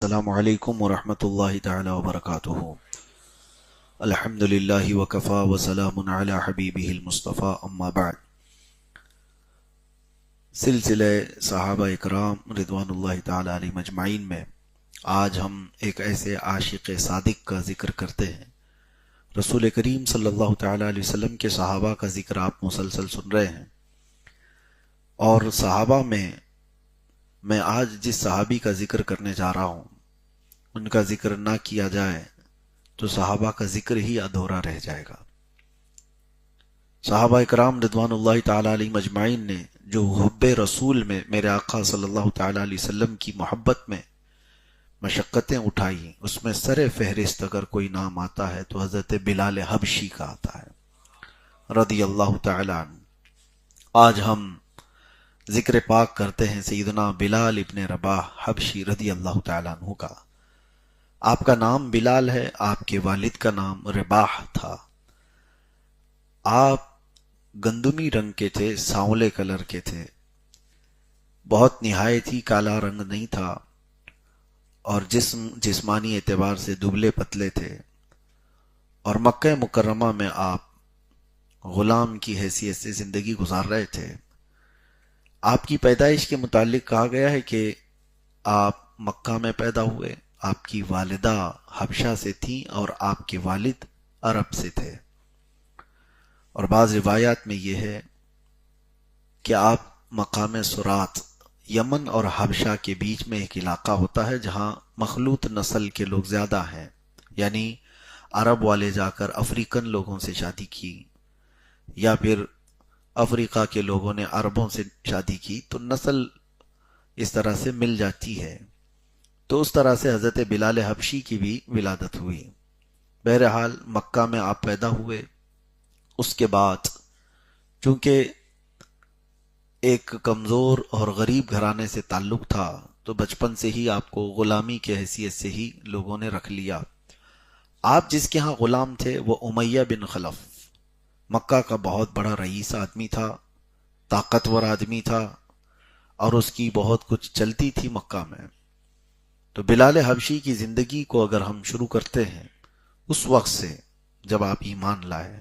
السلام علیکم ورحمۃ اللہ تعالی وبرکاتہ۔ الحمد للہ وکفا وسلام علی حبیبہ المصطفیٰ، اما بعد۔ سلسلہ صحابہ اکرام رضوان اللہ تعالی علیہم اجمعین میں آج ہم ایک ایسے عاشق صادق کا ذکر کرتے ہیں۔ رسول کریم صلی اللہ تعالی علیہ وسلم کے صحابہ کا ذکر آپ مسلسل سن رہے ہیں، اور صحابہ میں آج جس صحابی کا ذکر کرنے جا رہا ہوں ان کا ذکر نہ کیا جائے تو صحابہ کا ذکر ہی ادھورا رہ جائے گا۔ صحابہ اکرام رضوان اللہ تعالی علیہم اجمعین نے جو حب رسول میں میرے آقا صلی اللہ تعالی علیہ وسلم کی محبت میں مشقتیں اٹھائی، اس میں سر فہرست اگر کوئی نام آتا ہے تو حضرت بلال حبشی کا آتا ہے رضی اللہ تعالی عنہ۔ آج ہم ذکر پاک کرتے ہیں سیدنا بلال ابن رباح حبشی رضی اللہ تعالی عنہ کا۔ آپ کا نام بلال ہے، آپ کے والد کا نام رباح تھا۔ آپ گندمی رنگ کے تھے، سانولے کلر کے تھے، بہت نہایت ہی کالا رنگ نہیں تھا، اور جسمانی اعتبار سے دبلے پتلے تھے، اور مکہ مکرمہ میں آپ غلام کی حیثیت سے زندگی گزار رہے تھے۔ آپ کی پیدائش کے متعلق کہا گیا ہے کہ آپ مکہ میں پیدا ہوئے، آپ کی والدہ حبشہ سے تھیں اور آپ کے والد عرب سے تھے، اور بعض روایات میں یہ ہے کہ آپ مقام سرات، یمن اور حبشہ کے بیچ میں ایک علاقہ ہوتا ہے جہاں مخلوط نسل کے لوگ زیادہ ہیں، یعنی عرب والے جا کر افریقن لوگوں سے شادی کی، یا پھر افریقہ کے لوگوں نے عربوں سے شادی کی، تو نسل اس طرح سے مل جاتی ہے۔ تو اس طرح سے حضرت بلال حبشی کی بھی ولادت ہوئی۔ بہرحال مکہ میں آپ پیدا ہوئے۔ اس کے بعد چونکہ ایک کمزور اور غریب گھرانے سے تعلق تھا تو بچپن سے ہی آپ کو غلامی کی حیثیت سے ہی لوگوں نے رکھ لیا۔ آپ جس کے ہاں غلام تھے وہ امیہ بن خلف، مکہ کا بہت بڑا رئیس آدمی تھا، طاقتور آدمی تھا، اور اس کی بہت کچھ چلتی تھی مکہ میں۔ تو بلال حبشی کی زندگی کو اگر ہم شروع کرتے ہیں اس وقت سے جب آپ ایمان لائے،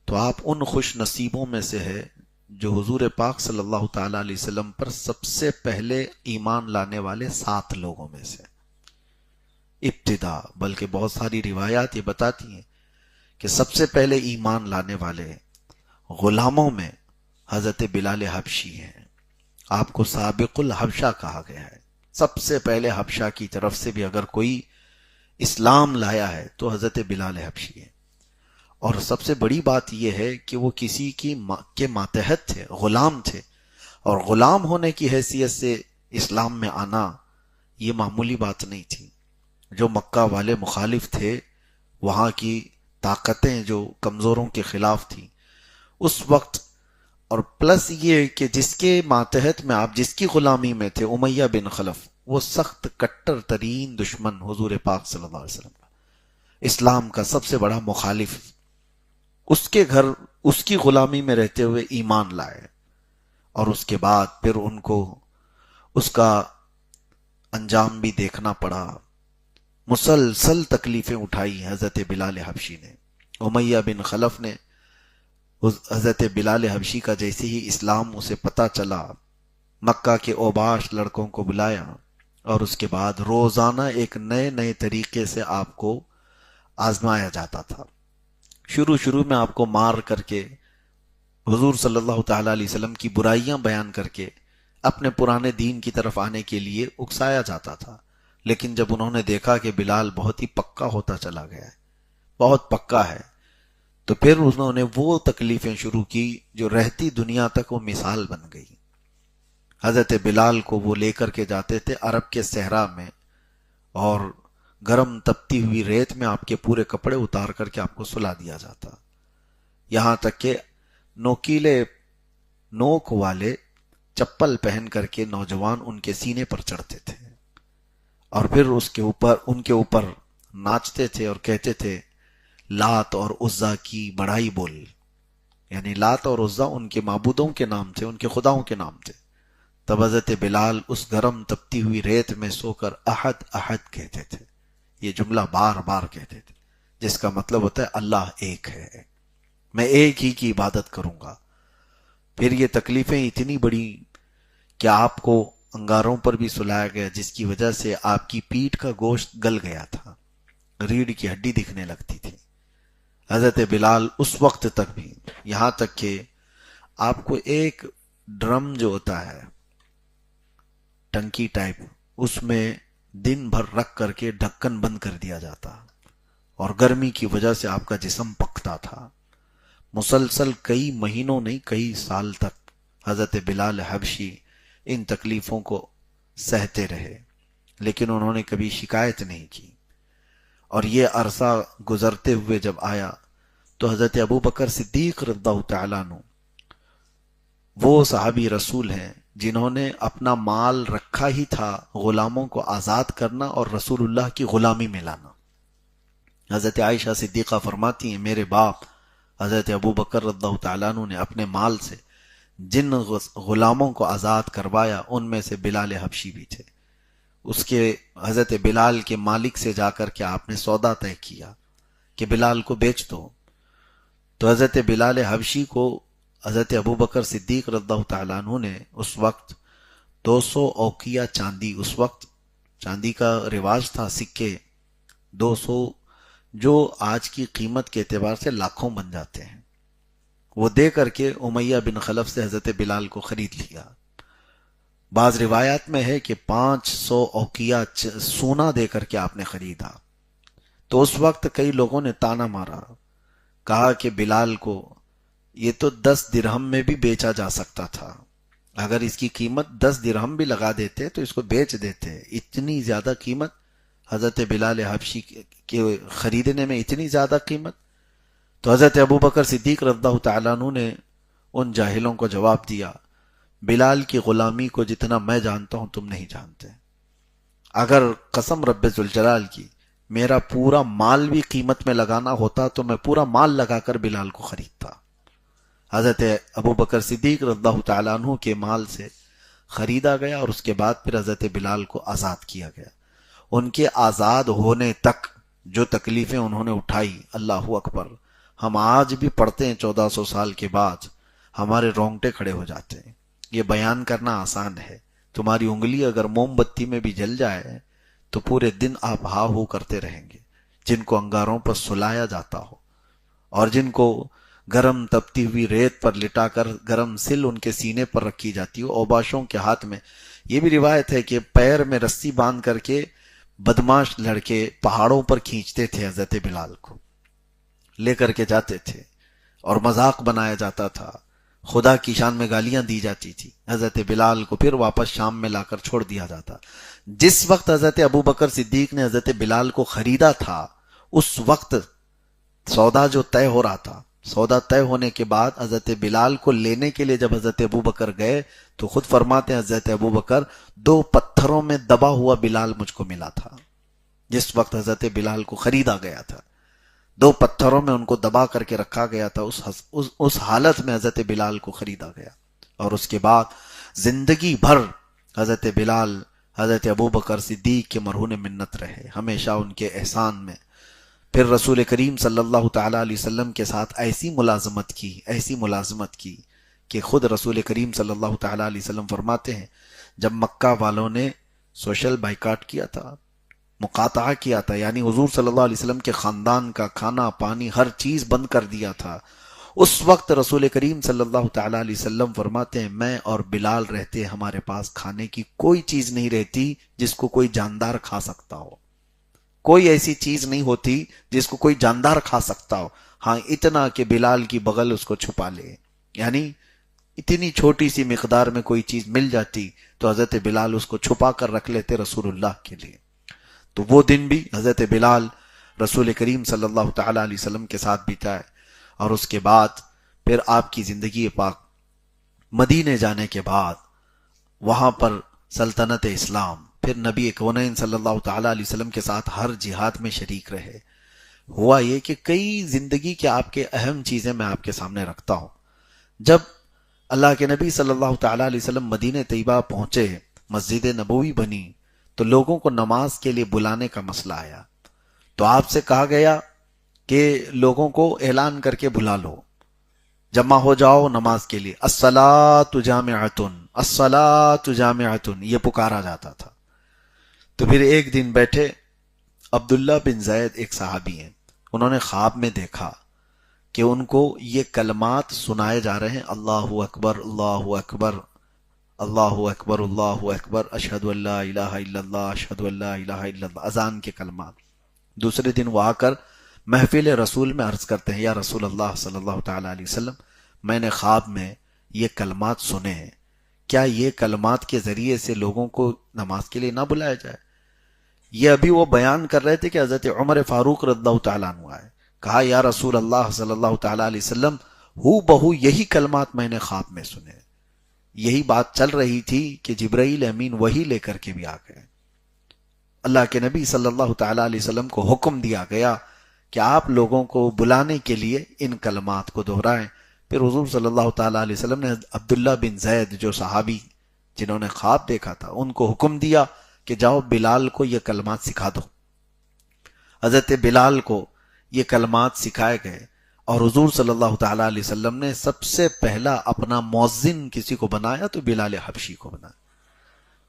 تو آپ ان خوش نصیبوں میں سے ہے جو حضور پاک صلی اللہ تعالی علیہ وسلم پر سب سے پہلے ایمان لانے والے 7 لوگوں میں سے ابتدا، بلکہ بہت ساری روایات یہ بتاتی ہیں کہ سب سے پہلے ایمان لانے والے غلاموں میں حضرت بلال حبشی ہیں۔ آپ کو سابق الحبشہ کہا گیا ہے۔ سب سے پہلے حبشہ کی طرف سے بھی اگر کوئی اسلام لایا ہے تو حضرت بلال حبشی ہے۔ اور سب سے بڑی بات یہ ہے کہ وہ کسی کے ماتحت تھے، غلام تھے، اور غلام ہونے کی حیثیت سے اسلام میں آنا یہ معمولی بات نہیں تھی۔ جو مکہ والے مخالف تھے، وہاں کی طاقتیں جو کمزوروں کے خلاف تھیں اس وقت، اور پلس یہ کہ جس کے ماتحت میں آپ جس کی غلامی میں تھے، امیہ بن خلف، وہ سخت کٹر ترین دشمن حضور پاک صلی اللہ علیہ وسلم کا، اسلام کا سب سے بڑا مخالف، اس کے گھر اس کی غلامی میں رہتے ہوئے ایمان لائے، اور اس کے بعد پھر ان کو اس کا انجام بھی دیکھنا پڑا۔ مسلسل تکلیفیں اٹھائی حضرت بلال حبشی نے۔ امیہ بن خلف نے حضرت بلال حبشی کا جیسے ہی اسلام اسے پتہ چلا، مکہ کے اوباش لڑکوں کو بلایا، اور اس کے بعد روزانہ ایک نئے طریقے سے آپ کو آزمایا جاتا تھا۔ شروع میں آپ کو مار کر کے، حضور صلی اللہ تعالی علیہ وسلم کی برائیاں بیان کر کے اپنے پرانے دین کی طرف آنے کے لیے اکسایا جاتا تھا، لیکن جب انہوں نے دیکھا کہ بلال بہت ہی پکا ہوتا چلا گیا ہے، بہت پکا ہے، تو پھر انہوں نے وہ تکلیفیں شروع کی جو رہتی دنیا تک وہ مثال بن گئی۔ حضرت بلال کو وہ لے کر کے جاتے تھے عرب کے صحرا میں، اور گرم تپتی ہوئی ریت میں آپ کے پورے کپڑے اتار کر کے آپ کو سلا دیا جاتا، یہاں تک کہ نوکیلے نوک والے چپل پہن کر کے نوجوان ان کے سینے پر چڑھتے تھے، اور پھر ان کے اوپر ناچتے تھے اور کہتے تھے لات اور عزا کی بڑائی بول، یعنی لات اور عزا ان کے معبودوں کے نام تھے، ان کے خداؤں کے نام تھے، تب حضرت بلال اس گرم تپتی ہوئی ریت میں سو کر احد احد کہتے تھے. یہ جملہ بار بار کہتے تھے، جس کا مطلب ہوتا ہے اللہ ایک ہے، میں ایک ہی کی عبادت کروں گا. پھر یہ تکلیفیں اتنی بڑی کہ آپ کو انگاروں پر بھی سلایا گیا، جس کی وجہ سے آپ کی پیٹھ کا گوشت گل گیا تھا، ریڑھ کی ہڈی دکھنے لگتی تھی. حضرت بلال اس وقت تک بھی، یہاں تک کہ آپ کو ایک ڈرم جو ہوتا ہے ٹنکی ٹائپ، اس میں دن بھر رکھ کر کے ڈھکن بند کر دیا جاتا، اور گرمی کی وجہ سے آپ کا جسم پکتا تھا. مسلسل کئی مہینوں نہیں کئی سال تک حضرت بلال حبشی ان تکلیفوں کو سہتے رہے، لیکن انہوں نے کبھی شکایت نہیں کی. اور یہ عرصہ گزرتے ہوئے جب آیا تو حضرت ابو بکر صدیق رضی اللہ تعالیٰ عنہ، وہ صحابی رسول ہیں جنہوں نے اپنا مال رکھا ہی تھا غلاموں کو آزاد کرنا اور رسول اللہ کی غلامی میں لانا. حضرت عائشہ صدیقہ فرماتی ہیں میرے باپ حضرت ابو بکر رضی اللہ تعالیٰ عنہ نے اپنے مال سے جن غلاموں کو آزاد کروایا ان میں سے بلال حبشی بھی تھے. اس کے حضرت بلال کے مالک سے جا کر کے آپ نے سودا طے کیا کہ بلال کو بیچ دو. تو حضرت بلال حبشی کو حضرت ابو بکر صدیق رضی اللہ تعالیٰ عنہ نے اس وقت 200 اوقیہ چاندی، اس وقت چاندی کا رواج تھا، سکے 200 جو آج کی قیمت کے اعتبار سے لاکھوں بن جاتے ہیں، وہ دے کر کے امیہ بن خلف سے حضرت بلال کو خرید لیا. بعض روایات میں ہے کہ 500 اوقیہ سونا دے کر کے آپ نے خریدا. تو اس وقت کئی لوگوں نے تانا مارا، کہا کہ بلال کو یہ تو 10 درہم میں بھی بیچا جا سکتا تھا، اگر اس کی قیمت 10 درہم بھی لگا دیتے تو اس کو بیچ دیتے. اتنی زیادہ قیمت حضرت بلال حبشی کے خریدنے میں، اتنی زیادہ قیمت. تو حضرت ابو بکر صدیق رضی اللہ تعالیٰ عنہ نے ان جاہلوں کو جواب دیا، بلال کی غلامی کو جتنا میں جانتا ہوں تم نہیں جانتے. اگر قسم رب ذوالجلال کی میرا پورا مال بھی قیمت میں لگانا ہوتا تو میں پورا مال لگا کر بلال کو خریدتا. حضرت ابو بکر صدیق رضی اللہ تعالیٰ عنہ کے مال سے خریدا گیا، اور اس کے بعد پھر حضرت بلال کو آزاد کیا گیا. ان کے آزاد ہونے تک جو تکلیفیں انہوں نے اٹھائی، اللہ اکبر، ہم آج بھی پڑھتے ہیں 1400 سال کے بعد ہمارے رونگٹے کھڑے ہو جاتے ہیں. یہ بیان کرنا آسان ہے، تمہاری انگلی اگر موم بتی میں بھی جل جائے تو پورے دن آپ ہا ہو کرتے رہیں گے. جن کو انگاروں پر سلایا جاتا ہو اور جن کو گرم تپتی ہوئی ریت پر لٹا کر گرم سل ان کے سینے پر رکھی جاتی ہو، اوباشوں کے ہاتھ میں. یہ بھی روایت ہے کہ پیر میں رسی باندھ کر کے بدماش لڑکے پہاڑوں پر کھینچتے تھے، حضرت بلال کو لے کر کے جاتے تھے اور مذاق بنایا جاتا تھا، خدا کی شان میں گالیاں دی جاتی تھی. حضرت بلال کو پھر واپس شام میں لا کر چھوڑ دیا جاتا. جس وقت حضرت ابو بکر صدیق نے حضرت بلال کو خریدا تھا، اس وقت سودا جو طے ہو رہا تھا، سودا طے ہونے کے بعد حضرت بلال کو لینے کے لیے جب حضرت ابو بکر گئے تو خود فرماتے ہیں حضرت ابو بکر 2 پتھروں میں دبا ہوا بلال مجھ کو ملا تھا. جس وقت حضرت بلال کو خریدا گیا تھا 2 پتھروں میں ان کو دبا کر کے رکھا گیا تھا، اس حالت میں حضرت بلال کو خریدا گیا. اور اس کے بعد زندگی بھر حضرت بلال حضرت ابو بکر صدیق کے مرہون منت رہے، ہمیشہ ان کے احسان میں. پھر رسول کریم صلی اللہ تعالیٰ علیہ وسلم کے ساتھ ایسی ملازمت کی کہ خود رسول کریم صلی اللہ تعالیٰ علیہ وسلم فرماتے ہیں جب مکہ والوں نے سوشل بائیکاٹ کیا تھا، مقاطعہ کیا تھا، یعنی حضور صلی اللہ علیہ وسلم کے خاندان کا کھانا پانی ہر چیز بند کر دیا تھا، اس وقت رسول کریم صلی اللہ تعالیٰ علیہ وسلم فرماتے ہیں میں اور بلال رہتے ہمارے پاس کھانے کی کوئی چیز نہیں رہتی جس کو کوئی جاندار کھا سکتا ہو، کوئی ایسی چیز نہیں ہوتی جس کو کوئی جاندار کھا سکتا ہو. ہاں اتنا کہ بلال کی بغل اس کو چھپا لے، یعنی اتنی چھوٹی سی مقدار میں کوئی چیز مل جاتی تو حضرت بلال اس کو چھپا کر رکھ لیتے رسول اللہ کے لیے. تو وہ دن بھی حضرت بلال رسول کریم صلی اللہ تعالیٰ علیہ وسلم کے ساتھ بتائے. اور اس کے بعد پھر آپ کی زندگی پاک مدینے جانے کے بعد وہاں پر سلطنت اسلام، پھر نبی کونین صلی اللہ تعالیٰ علیہ وسلم کے ساتھ ہر جہاد میں شریک رہے. ہوا یہ کہ کئی زندگی کے آپ کے اہم چیزیں میں آپ کے سامنے رکھتا ہوں. جب اللہ کے نبی صلی اللہ تعالی علیہ وسلم مدینہ طیبہ پہنچے، مسجد نبوی بنی، تو لوگوں کو نماز کے لیے بلانے کا مسئلہ آیا، تو آپ سے کہا گیا کہ لوگوں کو اعلان کر کے بلا لو، جمع ہو جاؤ نماز کے لیے، الصلاۃ جامعۃ، الصلاۃ جامعۃ، یہ پکارا جاتا تھا۔ تو پھر ایک دن بیٹھے، عبداللہ بن زید ایک صحابی ہیں، انہوں نے خواب میں دیکھا کہ ان کو یہ کلمات سنائے جا رہے ہیں، اللہ اکبر اللہ اکبر اللہ اکبر اللہ اکبر، اشہد ان لا الہ الا اللہ اشہد ان لا الہ الا اللہ، اذان کے کلمات۔ دوسرے دن وہ آ کر محفل رسول میں عرض کرتے ہیں، یا رسول اللہ صلی اللہ تعالی علیہ وسلم، میں نے خواب میں یہ کلمات سنے ہیں، کیا یہ کلمات کے ذریعے سے لوگوں کو نماز کے لیے نہ بلایا جائے؟ یہ ابھی وہ بیان کر رہے تھے کہ حضرت عمر فاروق رضی اللہ تعالیٰ عنہ آئے، کہا یا رسول اللہ صلی اللہ تعالی علیہ وسلم، ہو بہو یہی کلمات میں نے خواب میں سنے، یہی بات چل رہی تھی کہ جبرائیل امین وہی لے کر کے بھی آ گئے۔ اللہ کے نبی صلی اللہ تعالی علیہ وسلم کو حکم دیا گیا کہ آپ لوگوں کو بلانے کے لیے ان کلمات کو دہرائیں۔ پھر حضور صلی اللہ تعالی علیہ وسلم نے عبداللہ بن زید جو صحابی جنہوں نے خواب دیکھا تھا ان کو حکم دیا کہ جاؤ بلال کو یہ کلمات سکھا دو۔ حضرت بلال کو یہ کلمات سکھائے گئے، اور حضور صلی اللہ تعالی علیہ وسلم نے سب سے پہلا اپنا مؤذن کسی کو بنایا تو بلال حبشی کو بنایا۔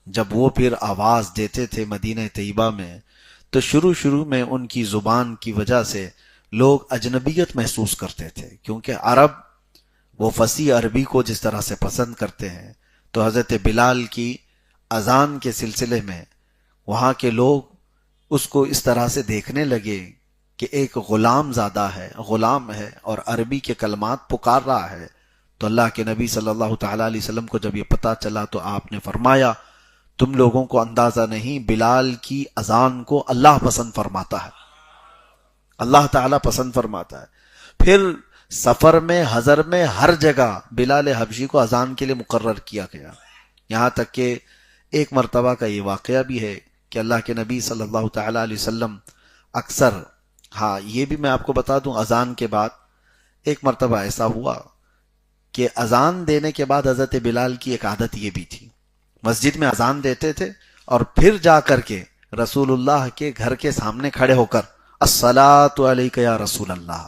جب وہ پھر آواز دیتے تھے مدینہ طیبہ میں تو شروع میں ان کی زبان کی وجہ سے لوگ اجنبیت محسوس کرتے تھے، کیونکہ عرب وہ فصیح عربی کو جس طرح سے پسند کرتے ہیں، تو حضرت بلال کی اذان کے سلسلے میں وہاں کے لوگ اس کو اس طرح سے دیکھنے لگے کہ ایک غلام زادہ ہے، غلام ہے اور عربی کے کلمات پکار رہا ہے۔ تو اللہ کے نبی صلی اللہ تعالی علیہ وسلم کو جب یہ پتہ چلا تو آپ نے فرمایا، تم لوگوں کو اندازہ نہیں، بلال کی اذان کو اللہ پسند فرماتا ہے، اللہ تعالیٰ پسند فرماتا ہے۔ پھر سفر میں، حضر میں، ہر جگہ بلال حبشی کو اذان کے لیے مقرر کیا گیا، یہاں تک کہ ایک مرتبہ کا یہ واقعہ بھی ہے کہ اللہ کے نبی صلی اللہ تعالی علیہ وسلم اکثر، ہاں یہ بھی میں آپ کو بتا دوں، اذان کے بعد ایک مرتبہ ایسا ہوا کہ اذان دینے کے بعد حضرت بلال کی ایک عادت یہ بھی تھی، مسجد میں اذان دیتے تھے اور پھر جا کر کے رسول اللہ کے گھر کے سامنے کھڑے ہو کر الصلاۃ علیک یا رسول اللہ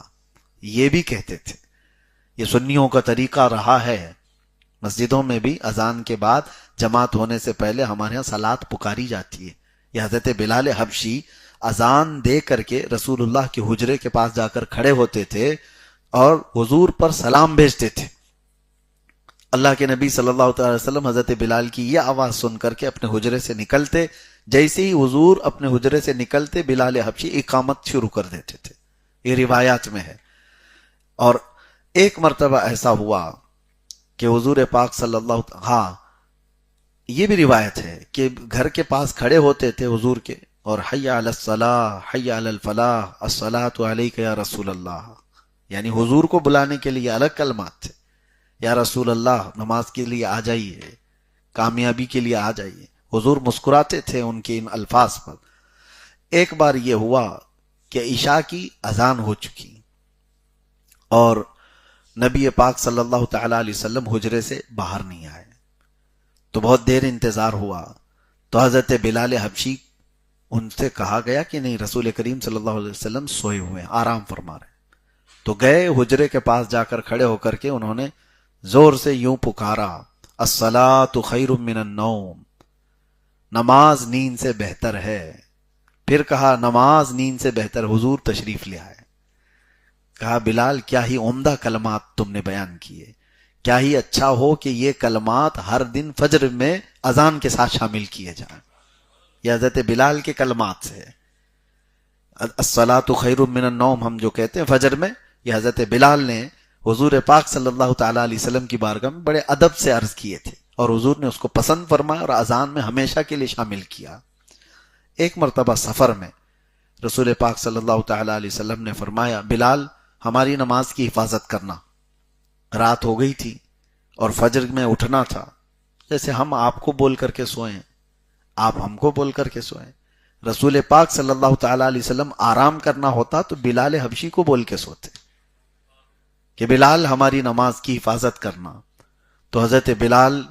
یہ بھی کہتے تھے۔ یہ سنیوں کا طریقہ رہا ہے، مسجدوں میں بھی اذان کے بعد جماعت ہونے سے پہلے ہمارے ہاں صلاۃ پکاری جاتی ہے۔ یہ حضرت بلال حبشی اذان دے کر کے رسول اللہ کے حجرے کے پاس جا کر کھڑے ہوتے تھے اور حضور پر سلام بھیجتے تھے۔ اللہ کے نبی صلی اللہ تعالی وسلم حضرت بلال کی یہ آواز سن کر کے اپنے حجرے سے نکلتے، جیسے ہی حضور اپنے حجرے سے نکلتے بلال حبشی اقامت شروع کر دیتے تھے، یہ روایات میں ہے۔ اور ایک مرتبہ ایسا ہوا کہ حضور پاک صلی اللہ، ہاں یہ بھی روایت ہے کہ گھر کے پاس کھڑے ہوتے تھے حضور کے، اور حی علی الصلاح حی علی الفلاح الصلاۃ علیک یا رسول اللہ، یعنی حضور کو بلانے کے لیے الگ کلمات تھے، یا رسول اللہ نماز کے لیے آ جائیے، کامیابی کے لیے آ جائیے۔ حضور مسکراتے تھے ان کے ان الفاظ پر۔ ایک بار یہ ہوا کہ عشاء کی اذان ہو چکی اور نبی پاک صلی اللہ تعالی علیہ وسلم حجرے سے باہر نہیں آئے، تو بہت دیر انتظار ہوا، تو حضرت بلال حبشی ان سے کہا گیا کہ نہیں، رسول کریم صلی اللہ علیہ وسلم سوئے ہوئے ہیں، آرام فرما رہے ہیں۔ تو گئے حجرے کے پاس، جا کر کھڑے ہو کر کے انہوں نے زور سے یوں پکارا، الصلاۃ خیر من النوم، نماز نیند سے بہتر ہے۔ پھر کہا نماز نیند سے بہتر، حضور تشریف لے آئے۔ کہا بلال کیا ہی عمدہ کلمات تم نے بیان کیے، کیا ہی اچھا ہو کہ یہ کلمات ہر دن فجر میں اذان کے ساتھ شامل کیے جائیں۔ یہ حضرت بلال کے کلمات سے، الصلاۃ خیر من النوم ہم جو کہتے ہیں فجر میں، یہ حضرت بلال نے حضور پاک صلی اللہ تعالی علیہ وسلم کی بارگاہ میں بڑے ادب سے عرض کیے تھے، اور حضور نے اس کو پسند فرمایا اور اذان میں ہمیشہ کے لیے شامل کیا۔ ایک مرتبہ سفر میں رسول پاک صلی اللہ تعالی علیہ وسلم نے فرمایا، بلال ہماری نماز کی حفاظت کرنا، رات ہو گئی تھی اور فجر میں اٹھنا تھا، جیسے ہم آپ کو بول کر کے سوئیں، آپ ہم کو بول کر کے سوئیں۔ رسول پاک صلی اللہ تعالی علیہ وسلم آرام کرنا ہوتا تو بلال حبشی کو بول کے سوتے کہ بلال ہماری نماز کی حفاظت کرنا۔ تو حضرت بلال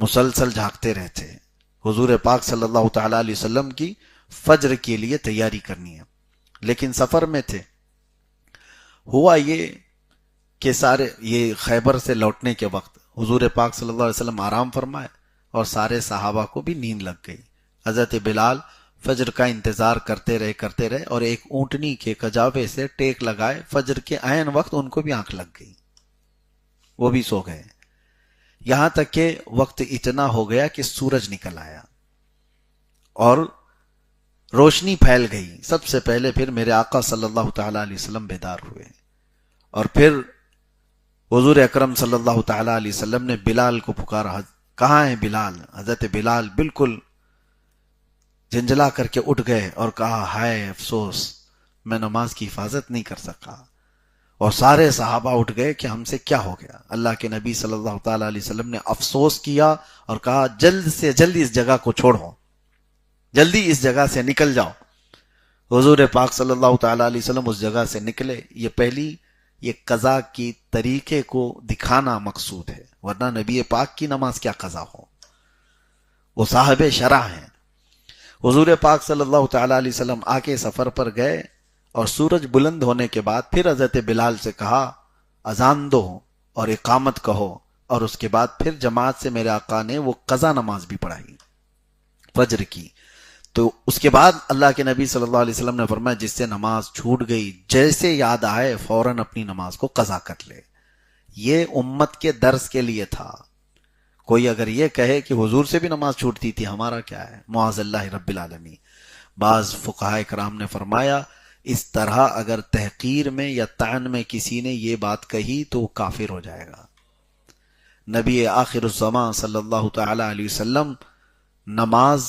مسلسل جھانکتے رہتے، حضور پاک صلی اللہ تعالی علیہ وسلم کی فجر کے لیے تیاری کرنی ہے، لیکن سفر میں تھے۔ ہوا یہ کہ سارے یہ خیبر سے لوٹنے کے وقت حضور پاک صلی اللہ علیہ وسلم آرام فرمائے اور سارے صحابہ کو بھی نیند لگ گئی۔ حضرت بلال فجر کا انتظار کرتے رہے اور ایک اونٹنی کے کجاوے سے ٹیک لگائے، فجر کے عین وقت ان کو بھی آنکھ لگ گئی، وہ بھی سو گئے، یہاں تک کہ وقت اتنا ہو گیا کہ سورج نکل آیا اور روشنی پھیل گئی۔ سب سے پہلے پھر میرے آقا صلی اللہ تعالی علیہ وسلم بیدار ہوئے، اور پھر حضور اکرم صلی اللہ تعالی علیہ وسلم نے بلال کو پکارا، کہاں ہے بلال؟ حضرت بلال بالکل جھنجھلا کر کے اٹھ گئے اور کہا، ہائے افسوس، میں نماز کی حفاظت نہیں کر سکا۔ اور سارے صحابہ اٹھ گئے کہ ہم سے کیا ہو گیا۔ اللہ کے نبی صلی اللہ تعالی علیہ وسلم نے افسوس کیا اور کہا، جلد سے جلد اس جگہ کو چھوڑو، جلدی اس جگہ سے نکل جاؤ۔ حضور پاک صلی اللہ تعالی علیہ وسلم اس جگہ سے نکلے۔ یہ پہلی یہ قضا کی طریقے کو دکھانا مقصود ہے، ورنہ نبی پاک کی نماز کیا قضا ہو، وہ صاحب شرع ہیں۔ حضور پاک صلی اللہ تعالی علیہ وسلم آکے سفر پر گئے اور سورج بلند ہونے کے بعد پھر حضرت بلال سے کہا، اذان دو اور اقامت کہو، اور اس کے بعد پھر جماعت سے میرے آقا نے وہ قضا نماز بھی پڑھائی فجر کی۔ تو اس کے بعد اللہ کے نبی صلی اللہ علیہ وسلم نے فرمایا، جس سے نماز چھوٹ گئی جیسے یاد آئے فوراً اپنی نماز کو قضا کر لے۔ یہ امت کے درس کے لیے تھا۔ کوئی اگر یہ کہے کہ حضور سے بھی نماز چھوٹتی تھی، ہمارا کیا ہے، معاذ اللہ رب العالمین۔ بعض فقہاء کرام نے فرمایا، اس طرح اگر تحقیر میں یا طعن میں کسی نے یہ بات کہی تو وہ کافر ہو جائے گا۔ نبی آخر الزمان صلی اللہ تعالی علیہ وسلم نماز،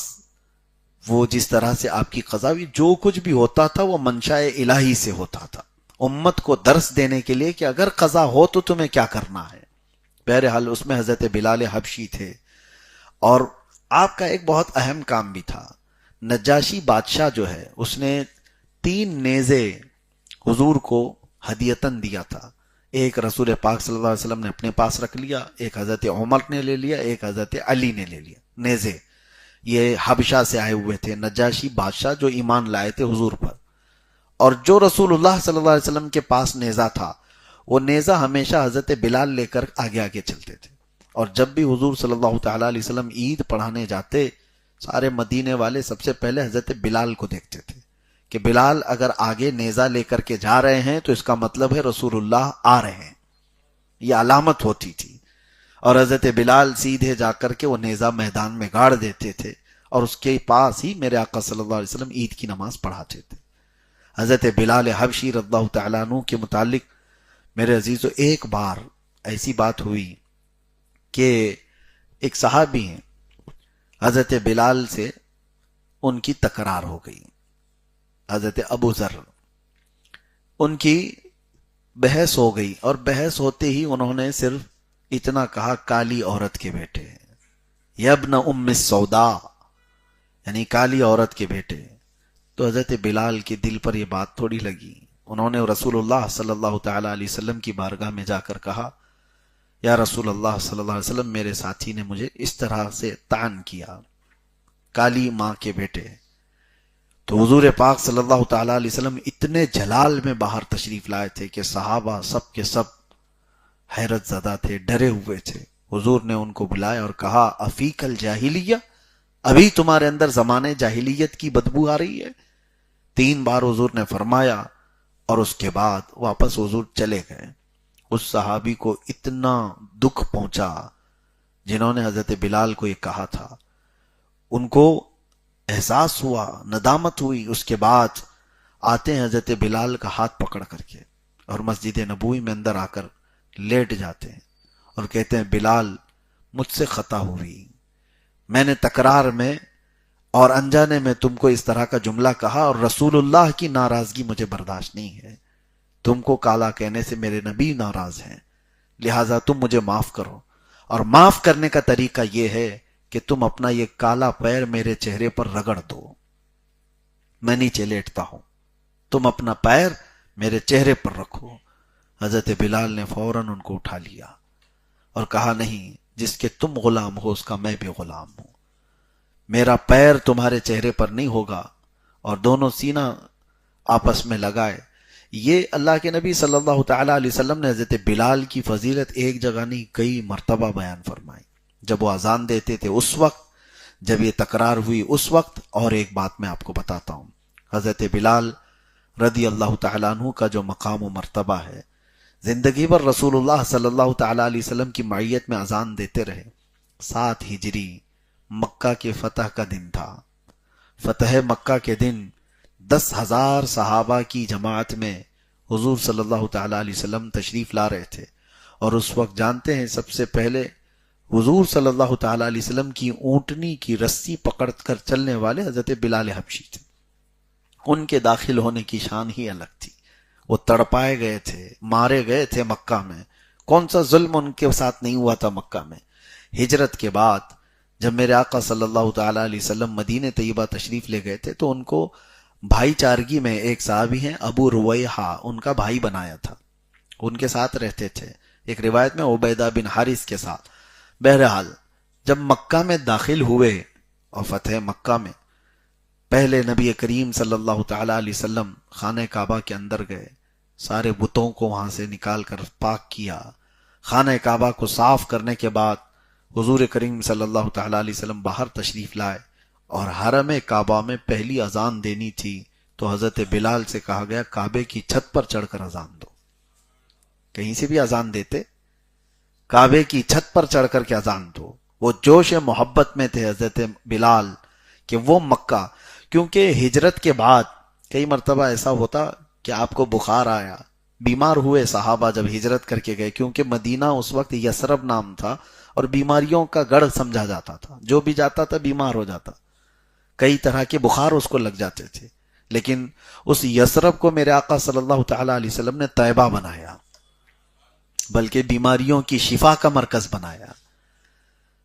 وہ جس طرح سے آپ کی قضا ہوئی، جو کچھ بھی ہوتا تھا وہ منشاء الہی سے ہوتا تھا، امت کو درس دینے کے لیے کہ اگر قضا ہو تو تمہیں کیا کرنا ہے۔ بہرحال اس میں حضرت بلال حبشی تھے، اور آپ کا ایک بہت اہم کام بھی تھا۔ نجاشی بادشاہ جو ہے، اس نے 3 نیزے حضور کو ہدیتاً دیا تھا۔ ایک رسول پاک صلی اللہ علیہ وسلم نے اپنے پاس رکھ لیا، ایک حضرت عمر نے لے لیا، ایک حضرت علی نے لے لیا۔ نیزے یہ حبشہ سے آئے ہوئے تھے، نجاشی بادشاہ جو ایمان لائے تھے حضور پر، اور جو رسول اللہ صلی اللہ علیہ وسلم کے پاس نیزہ تھا، وہ نیزہ ہمیشہ حضرت بلال لے کر آگے آگے چلتے تھے۔ اور جب بھی حضور صلی اللہ تعالی علیہ وسلم عید پڑھانے جاتے، سارے مدینے والے سب سے پہلے حضرت بلال کو دیکھتے تھے کہ بلال اگر آگے نیزہ لے کر کے جا رہے ہیں تو اس کا مطلب ہے رسول اللہ آ رہے ہیں، یہ علامت ہوتی تھی۔ اور حضرت بلال سیدھے جا کر کے وہ نیزہ میدان میں گاڑ دیتے تھے، اور اس کے پاس ہی میرے آقا صلی اللہ علیہ وسلم عید کی نماز پڑھاتے تھے۔ حضرت بلال حبشی رضی اللہ تعالیٰ عنہ کے متعلق میرے عزیزو ایک بار ایسی بات ہوئی کہ ایک صحابی ہیں، حضرت بلال سے ان کی تکرار ہو گئی، حضرت ابو ذر، ان کی بحث ہو گئی، اور بحث ہوتے ہی انہوں نے صرف اتنا کہا، کالی عورت کے بیٹے، یبن ام السودا، یعنی کالی عورت کے بیٹے۔ تو حضرت بلال کے دل پر یہ بات تھوڑی لگی، انہوں نے رسول اللہ صلی اللہ تعالی علیہ وسلم کی بارگاہ میں جا کر کہا، یا رسول اللہ صلی اللہ علیہ وسلم، میرے ساتھی نے مجھے اس طرح سے طعن کیا، کالی ماں کے بیٹے۔ تو حضور پاک صلی اللہ تعالی علیہ وسلم اتنے جلال میں باہر تشریف لائے تھے کہ صحابہ سب کے سب حیرت زدہ تھے، ڈرے ہوئے تھے۔ حضور نے ان کو بلایا اور کہا، افیک الجاہلیہ، ابھی تمہارے اندر زمانے جاہلیت کی بدبو آ رہی ہے؟ 3 بار حضور نے فرمایا، اور اس کے بعد واپس حضور چلے گئے۔ اس صحابی کو اتنا دکھ پہنچا جنہوں نے حضرت بلال کو یہ کہا تھا، ان کو احساس ہوا، ندامت ہوئی۔ اس کے بعد آتے ہیں حضرت بلال کا ہاتھ پکڑ کر کے اور مسجد نبوی میں اندر آ کر لیٹ جاتے ہیں اور کہتے ہیں، بلال مجھ سے خطا ہوئی، میں نے تکرار میں اور انجانے میں تم کو اس طرح کا جملہ کہا، اور رسول اللہ کی ناراضگی مجھے برداشت نہیں ہے، تم کو کالا کہنے سے میرے نبی ناراض ہیں، لہٰذا تم مجھے معاف کرو۔ اور معاف کرنے کا طریقہ یہ ہے کہ تم اپنا یہ کالا پیر میرے چہرے پر رگڑ دو، میں نیچے لیٹتا ہوں، تم اپنا پیر میرے چہرے پر رکھو۔ حضرت بلال نے فوراً ان کو اٹھا لیا اور کہا، نہیں، جس کے تم غلام ہو اس کا میں بھی غلام ہوں. میرا پیر تمہارے چہرے پر نہیں ہوگا اور دونوں سینہ آپس میں لگائے. یہ اللہ کے نبی صلی اللہ تعالی علیہ وسلم نے حضرت بلال کی فضیلت ایک جگہ نہیں کئی مرتبہ بیان فرمائی. جب وہ اذان دیتے تھے اس وقت، جب یہ تکرار ہوئی اس وقت. اور ایک بات میں آپ کو بتاتا ہوں، حضرت بلال رضی اللہ تعالیٰ عنہ کا جو مقام و مرتبہ ہے، زندگی بھر رسول اللہ صلی اللہ تعالیٰ علیہ وسلم کی معیت میں اذان دیتے رہے. 7 ہجری مکہ کے فتح کا دن تھا. فتح مکہ کے دن 10,000 صحابہ کی جماعت میں حضور صلی اللہ تعالیٰ علیہ وسلم تشریف لا رہے تھے. اور اس وقت جانتے ہیں سب سے پہلے حضور صلی اللہ تعالیٰ علیہ وسلم کی اونٹنی کی رسی پکڑ کر چلنے والے حضرت بلال حبشی تھے. ان کے داخل ہونے کی شان ہی الگ تھی. وہ تڑپائے گئے تھے، مارے گئے تھے مکہ میں. کون سا ظلم ان کے ساتھ نہیں ہوا تھا مکہ میں. ہجرت کے بعد جب میرے آقا صلی اللہ تعالیٰ علیہ وسلم مدینہ طیبہ تشریف لے گئے تھے تو ان کو بھائی چارگی میں ایک صحابی ہیں ابو رویحہ، ان کا بھائی بنایا تھا. ان کے ساتھ رہتے تھے. ایک روایت میں عبیدہ بن حارث کے ساتھ. بہرحال جب مکہ میں داخل ہوئے اور فتح مکہ میں پہلے نبی کریم صلی اللہ تعالیٰ علیہ وسلم خانہ کعبہ کے اندر گئے، سارے بتوں کو وہاں سے نکال کر پاک کیا. خانہ کعبہ کو صاف کرنے کے بعد حضور کریم صلی اللہ تعالیٰ علیہ وسلم باہر تشریف لائے اور حرم کعبہ میں پہلی اذان دینی تھی تو حضرت بلال سے کہا گیا کعبے کی چھت پر چڑھ کر اذان دو. کہیں سے بھی اذان دیتے، کعبے کی چھت پر چڑھ کر کے اذان دو. وہ جوش محبت میں تھے حضرت بلال کہ وہ مکہ، کیونکہ ہجرت کے بعد کئی مرتبہ ایسا ہوتا کہ آپ کو بخار آیا، بیمار ہوئے صحابہ جب ہجرت کر کے گئے، کیونکہ مدینہ اس وقت یثرب نام تھا اور بیماریوں کا گڑھ سمجھا جاتا تھا. جو بھی جاتا تھا بیمار ہو جاتا، کئی طرح کے بخار اس کو لگ جاتے تھے. لیکن اس یثرب کو میرے آقا صلی اللہ تعالیٰ علیہ وسلم نے طیبہ بنایا، بلکہ بیماریوں کی شفا کا مرکز بنایا.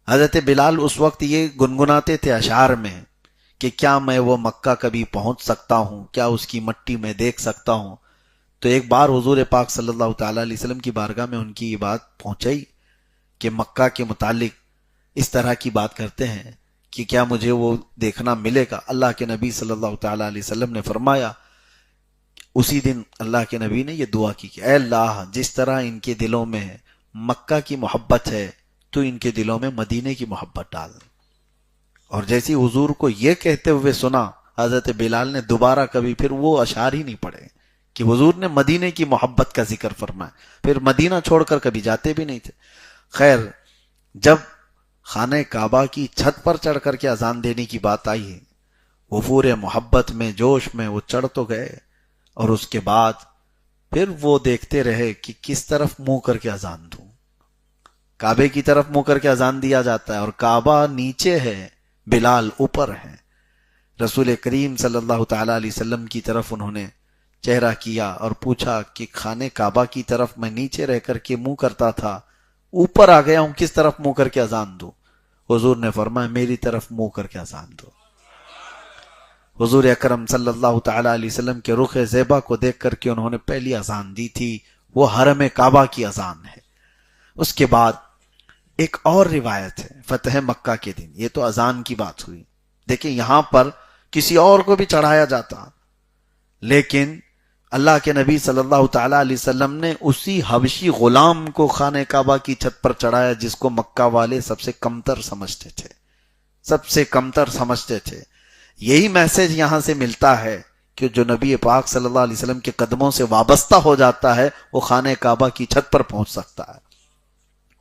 حضرت بلال اس وقت یہ گنگناتے تھے اشعار میں کہ کیا میں وہ مکہ کبھی پہنچ سکتا ہوں، کیا اس کی مٹی میں دیکھ سکتا ہوں. تو ایک بار حضور پاک صلی اللہ تعالیٰ علیہ وسلم کی بارگاہ میں ان کی یہ بات پہنچائی کہ مکہ کے متعلق اس طرح کی بات کرتے ہیں کہ کیا مجھے وہ دیکھنا ملے گا. اللہ کے نبی صلی اللہ تعالیٰ علیہ وسلم نے فرمایا، اسی دن اللہ کے نبی نے یہ دعا کی کہ اے اللہ، جس طرح ان کے دلوں میں مکہ کی محبت ہے تو ان کے دلوں میں مدینے کی محبت ڈال. اور جیسی حضور کو یہ کہتے ہوئے سنا، حضرت بلال نے دوبارہ کبھی پھر وہ اشعار ہی نہیں پڑھے کہ حضور نے مدینے کی محبت کا ذکر فرمایا. پھر مدینہ چھوڑ کر کبھی جاتے بھی نہیں تھے. خیر، جب خانہ کعبہ کی چھت پر چڑھ کر کے اذان دینے کی بات آئی ہے، وہ پورے محبت میں جوش میں وہ چڑھ تو گئے اور اس کے بعد پھر وہ دیکھتے رہے کہ کس طرف منہ کر کے اذان دوں. کعبے کی طرف منہ کر کے اذان دیا جاتا ہے اور کعبہ نیچے ہے، بلال اوپر ہے. رسول کریم صلی اللہ تعالیٰ علیہ وسلم کی طرف انہوں نے چہرہ کیا اور پوچھا کہ خانہ کعبہ کی طرف میں نیچے رہ کر کے منہ کرتا تھا، اوپر آ گیا ہوں، کس طرف منہ کر کے اذان دوں؟ حضور نے فرمایا میری طرف منہ کر کے اذان دو. حضور اکرم صلی اللہ تعالیٰ علیہ وسلم کے رخ زیبا کو دیکھ کر کے انہوں نے پہلی اذان دی تھی، وہ حرم کعبہ کی اذان ہے. اس کے بعد ایک اور روایت ہے فتح مکہ کے دن، یہ تو اذان کی بات ہوئی. دیکھیں یہاں پر کسی اور کو بھی چڑھایا جاتا، لیکن اللہ کے نبی صلی اللہ تعالیٰ علیہ وسلم نے اسی حبشی غلام کو خانہ کعبہ کی چھت پر چڑھایا جس کو مکہ والے سب سے کمتر سمجھتے تھے، سب سے کمتر سمجھتے تھے. یہی میسج یہاں سے ملتا ہے کہ جو نبی پاک صلی اللہ علیہ وسلم کے قدموں سے وابستہ ہو جاتا ہے وہ خانہ کعبہ کی چھت پر پہنچ سکتا ہے.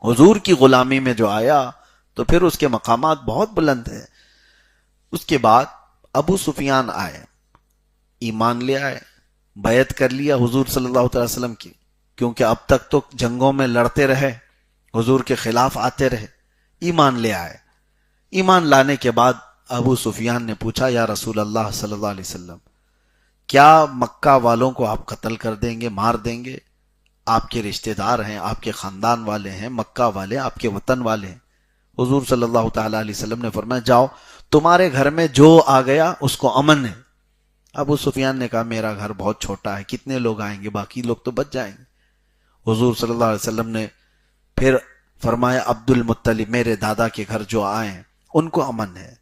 حضور کی غلامی میں جو آیا تو پھر اس کے مقامات بہت بلند ہیں. اس کے بعد ابو سفیان آئے، ایمان لے آئے، بیعت کر لیا حضور صلی اللہ علیہ وسلم کی، کیونکہ اب تک تو جنگوں میں لڑتے رہے، حضور کے خلاف آتے رہے. ایمان لے آئے. ایمان لانے کے بعد ابو سفیان نے پوچھا یا رسول اللہ صلی اللہ علیہ وسلم، کیا مکہ والوں کو آپ قتل کر دیں گے، مار دیں گے؟ آپ کے رشتہ دار ہیں، آپ کے خاندان والے ہیں، مکہ والے آپ کے وطن والے ہیں. حضور صلی اللہ تعالیٰ علیہ وسلم نے فرمایا جاؤ، تمہارے گھر میں جو آ گیا اس کو امن ہے. ابو سفیان نے کہا میرا گھر بہت چھوٹا ہے، کتنے لوگ آئیں گے، باقی لوگ تو بچ جائیں گے. حضور صلی اللہ علیہ وسلم نے پھر فرمایا عبد المطلب میرے دادا کے گھر جو آئے ان کو امن ہے.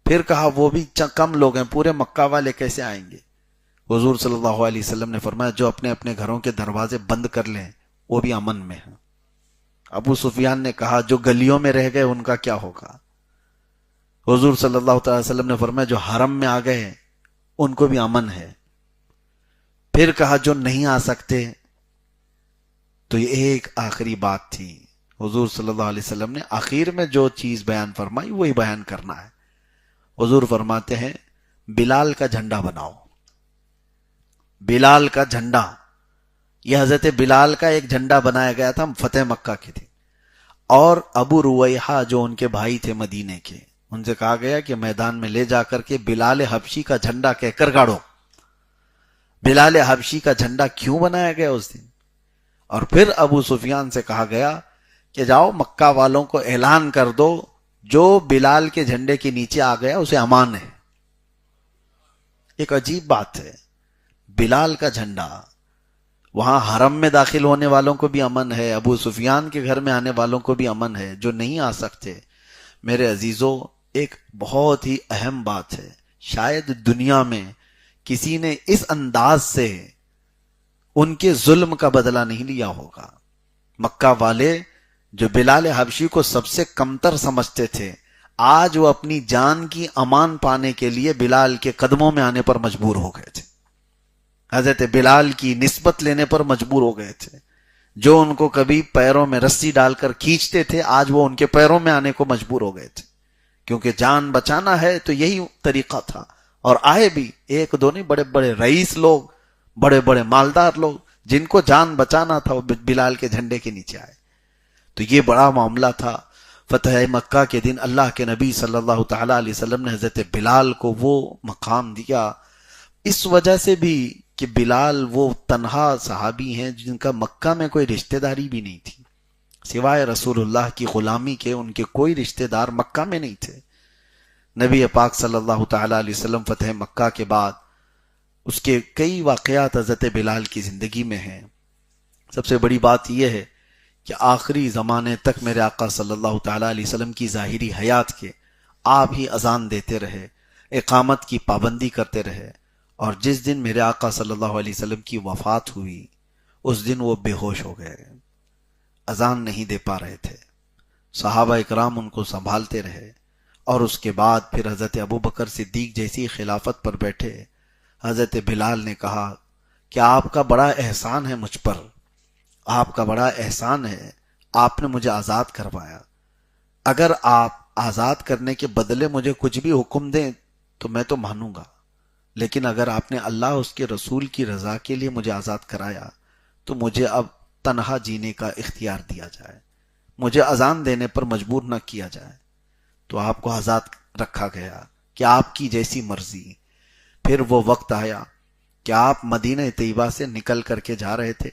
پھر کہا وہ بھی کم لوگ ہیں، پورے مکہ والے کیسے آئیں گے؟ حضور صلی اللہ علیہ وسلم نے فرمایا جو اپنے اپنے گھروں کے دروازے بند کر لیں وہ بھی امن میں ہیں. ابو سفیان نے کہا جو گلیوں میں رہ گئے ان کا کیا ہوگا؟ حضور صلی اللہ تعالی وسلم نے فرمایا جو حرم میں آ گئے ہیں ان کو بھی امن ہے. پھر کہا جو نہیں آ سکتے. تو یہ ایک آخری بات تھی. حضور صلی اللہ علیہ وسلم نے آخر میں جو چیز بیان فرمائی وہی بیان کرنا ہے. حضور فرماتے ہیں بلال کا جھنڈا بناؤ. بلال کا جھنڈا، یہ حضرت بلال کا ایک جھنڈا بنایا گیا تھا فتح مکہ کے دن. اور ابو رویحہ جو ان کے بھائی تھے مدینے کے، ان سے کہا گیا کہ میدان میں لے جا کر کے بلال حبشی کا جھنڈا کہہ کر گاڑو. بلال حبشی کا جھنڈا کیوں بنایا گیا اس دن؟ اور پھر ابو سفیان سے کہا گیا کہ جاؤ مکہ والوں کو اعلان کر دو جو بلال کے جھنڈے کے نیچے آ گیا اسے امان ہے. ایک عجیب بات ہے، بلال کا جھنڈا، وہاں حرم میں داخل ہونے والوں کو بھی امن ہے، ابو سفیان کے گھر میں آنے والوں کو بھی امن ہے. جو نہیں آ سکتے میرے عزیزوں، ایک بہت ہی اہم بات ہے، شاید دنیا میں کسی نے اس انداز سے ان کے ظلم کا بدلہ نہیں لیا ہوگا. مکہ والے جو بلال حبشی کو سب سے کمتر سمجھتے تھے، آج وہ اپنی جان کی امان پانے کے لیے بلال کے قدموں میں آنے پر مجبور ہو گئے تھے، حضرت بلال کی نسبت لینے پر مجبور ہو گئے تھے. جو ان کو کبھی پیروں میں رسی ڈال کر کھینچتے تھے آج وہ ان کے پیروں میں آنے کو مجبور ہو گئے تھے، کیونکہ جان بچانا ہے تو یہی طریقہ تھا. اور آئے بھی ایک دو نہیں، بڑے بڑے رئیس لوگ، بڑے بڑے مالدار لوگ جن کو جان بچانا تھا وہ بلال کے جھنڈے کے نیچے آئے. تو یہ بڑا معاملہ تھا. فتح مکہ کے دن اللہ کے نبی صلی اللہ تعالی علیہ وسلم نے حضرت بلال کو وہ مقام دیا، اس وجہ سے بھی کہ بلال وہ تنہا صحابی ہیں جن کا مکہ میں کوئی رشتہ داری بھی نہیں تھی، سوائے رسول اللہ کی غلامی کے ان کے کوئی رشتہ دار مکہ میں نہیں تھے. نبی پاک صلی اللہ تعالی علیہ وسلم فتح مکہ کے بعد اس کے کئی واقعات حضرت بلال کی زندگی میں ہیں. سب سے بڑی بات یہ ہے کہ آخری زمانے تک میرے آقا صلی اللہ تعالی علیہ وسلم کی ظاہری حیات کے آپ ہی اذان دیتے رہے، اقامت کی پابندی کرتے رہے. اور جس دن میرے آقا صلی اللہ علیہ وسلم کی وفات ہوئی اس دن وہ بے ہوش ہو گئے، اذان نہیں دے پا رہے تھے. صحابہ اکرام ان کو سنبھالتے رہے. اور اس کے بعد پھر حضرت ابوبکر صدیق جیسی خلافت پر بیٹھے. حضرت بلال نے کہا کہ آپ کا بڑا احسان ہے مجھ پر، آپ کا بڑا احسان ہے، آپ نے مجھے آزاد کروایا. اگر آپ آزاد کرنے کے بدلے مجھے کچھ بھی حکم دیں تو میں تو مانوں گا، لیکن اگر آپ نے اللہ اس کے رسول کی رضا کے لیے مجھے آزاد کرایا تو مجھے اب تنہا جینے کا اختیار دیا جائے، مجھے اذان دینے پر مجبور نہ کیا جائے. تو آپ کو آزاد رکھا گیا کہ آپ کی جیسی مرضی. پھر وہ وقت آیا کہ آپ مدینہ طیبہ سے نکل کر کے جا رہے تھے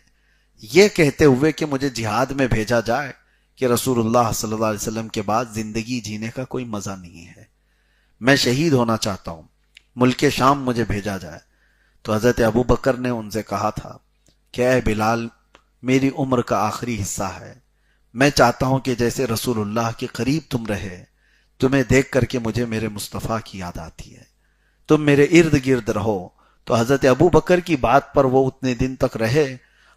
یہ کہتے ہوئے کہ مجھے جہاد میں بھیجا جائے کہ رسول اللہ صلی اللہ علیہ وسلم کے بعد زندگی جینے کا کوئی مزہ نہیں ہے، میں شہید ہونا چاہتا ہوں، ملک شام مجھے بھیجا جائے. تو حضرت ابوبکر نے ان سے کہا تھا کہ اے بلال، میری عمر کا آخری حصہ ہے، میں چاہتا ہوں کہ جیسے رسول اللہ کے قریب تم رہے، تمہیں دیکھ کر کے مجھے میرے مصطفیٰ کی یاد آتی ہے، تم میرے ارد گرد رہو. تو حضرت ابوبکر کی بات پر وہ اتنے دن تک رہے.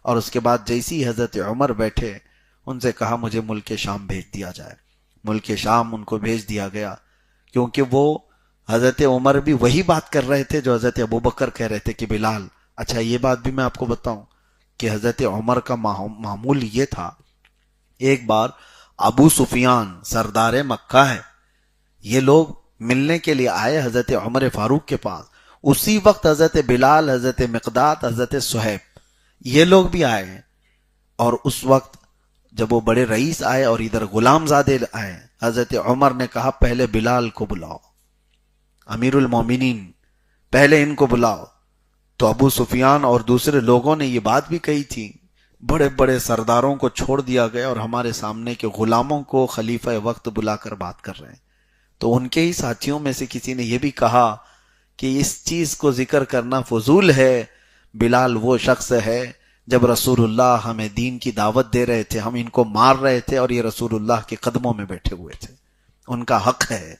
اور اس کے بعد جیسی حضرت عمر بیٹھے ان سے کہا مجھے ملک شام بھیج دیا جائے. ملک شام ان کو بھیج دیا گیا، کیونکہ وہ حضرت عمر بھی وہی بات کر رہے تھے جو حضرت ابوبکر کہہ رہے تھے کہ بلال. اچھا یہ بات بھی میں آپ کو بتاؤں کہ حضرت عمر کا معمول یہ تھا، ایک بار ابو سفیان سردار مکہ ہے، یہ لوگ ملنے کے لیے آئے حضرت عمر فاروق کے پاس. اسی وقت حضرت بلال، حضرت مقداد، حضرت صہیب یہ لوگ بھی آئے ہیں. اور اس وقت جب وہ بڑے رئیس آئے اور ادھر غلام زادے آئے، حضرت عمر نے کہا پہلے بلال کو بلاؤ، امیر المومنین پہلے ان کو بلاؤ. تو ابو سفیان اور دوسرے لوگوں نے یہ بات بھی کہی تھی، بڑے بڑے سرداروں کو چھوڑ دیا گیا اور ہمارے سامنے کے غلاموں کو خلیفہ وقت بلا کر بات کر رہے ہیں. تو ان کے ہی ساتھیوں میں سے کسی نے یہ بھی کہا کہ اس چیز کو ذکر کرنا فضول ہے، بلال وہ شخص ہے جب رسول اللہ ہمیں دین کی دعوت دے رہے تھے، ہم ان کو مار رہے تھے اور یہ رسول اللہ کے قدموں میں بیٹھے ہوئے تھے، ان کا حق ہے۔